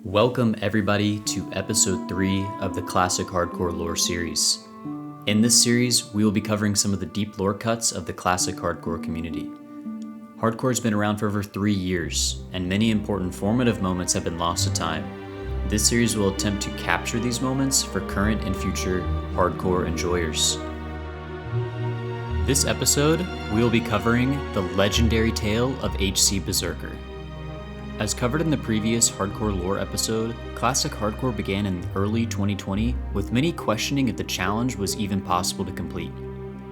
Welcome everybody to episode 3 of the Classic Hardcore Lore series. In this series, we will be covering some of the deep lore cuts of the classic hardcore community. Hardcore has been around for over 3 years, and many important formative moments have been lost to time. This series will attempt to capture these moments for current and future hardcore enjoyers. This episode, we will be covering the legendary tale of Hcberserker. As covered in the previous Hardcore Lore episode, Classic Hardcore began in early 2020 with many questioning if the challenge was even possible to complete.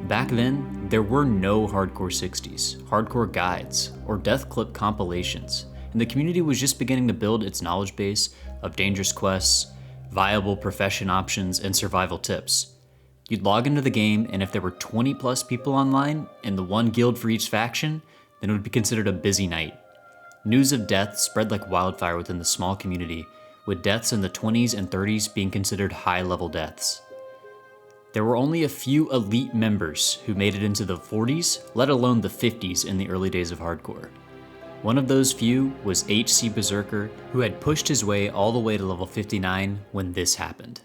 Back then, there were no Hardcore 60s, Hardcore guides, or death clip compilations, and the community was just beginning to build its knowledge base of dangerous quests, viable profession options, and survival tips. You'd log into the game, and if there were 20 plus people online and the one guild for each faction, then it would be considered a busy night. News of death spread like wildfire within the small community, with deaths in the 20s and 30s being considered high-level deaths. There were only a few elite members who made it into the 40s, let alone the 50s in the early days of hardcore. One of those few was Hcberserker, who had pushed his way all the way to level 59 when this happened.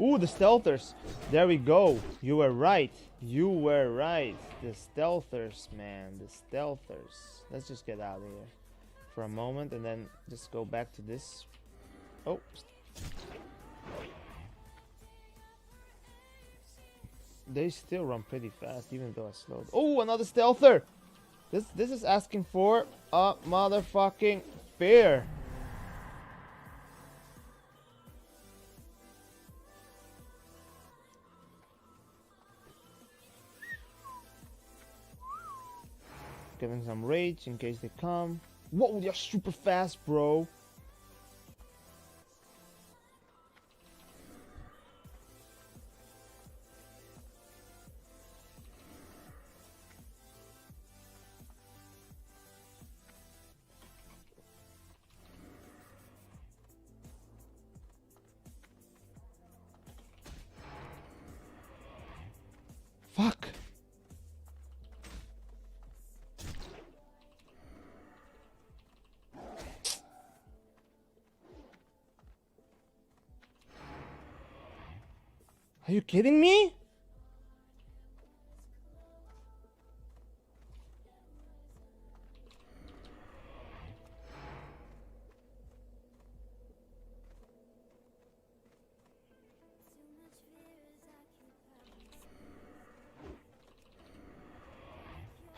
Ooh, the stealthers. There we go. You were right. You were right. The stealthers, man. The stealthers. Let's just get out of here for a moment and then just go back to this. Oh. They still run pretty fast even though I slowed. Oh, another stealther. This is asking for a motherfucking bear. Giving some rage in case they come. Whoa, they're super fast, bro. Fuck. Are you kidding me?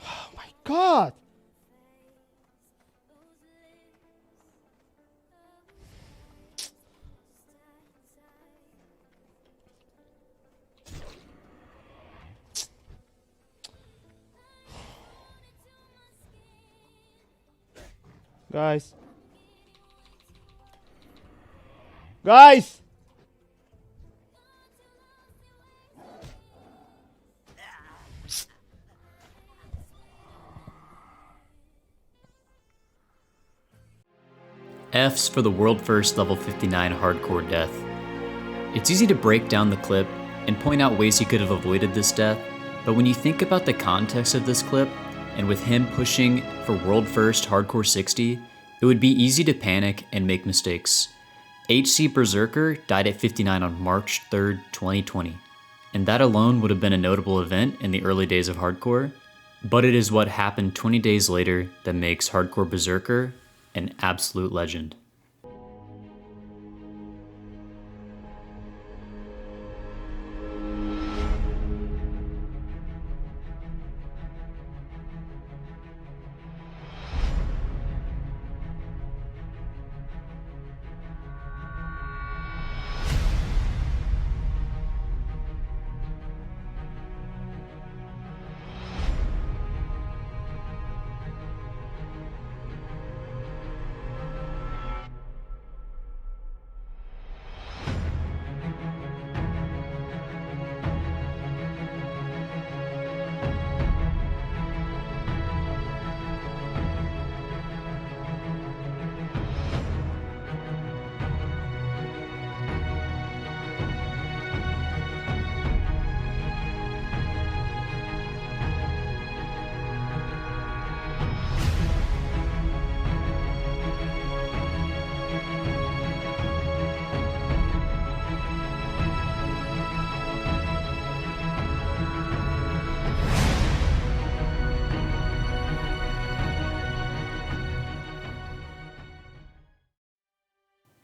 Oh my God. Guys. Guys! F's for the world first level 59 hardcore death. It's easy to break down the clip and point out ways he could have avoided this death, but when you think about the context of this clip, and with him pushing for world first hardcore 60, it would be easy to panic and make mistakes. Hcberserker died at 59 on March 3rd, 2020, and that alone would have been a notable event in the early days of hardcore, but it is what happened 20 days later that makes Hardcore Berserker an absolute legend.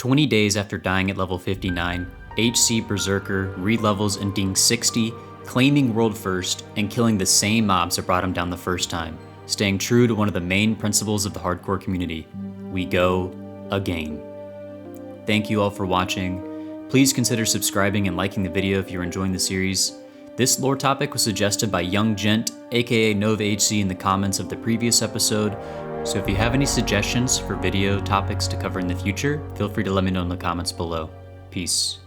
20 days after dying at level 59, Hcberserker re-levels in Ding 60, claiming world first and killing the same mobs that brought him down the first time, staying true to one of the main principles of the hardcore community: we go again. Thank you all for watching. Please consider subscribing and liking the video if you're enjoying the series. This lore topic was suggested by Young Gent, aka NovaHC, in the comments of the previous episode, so if you have any suggestions for video topics to cover in the future, feel free to let me know in the comments below. Peace.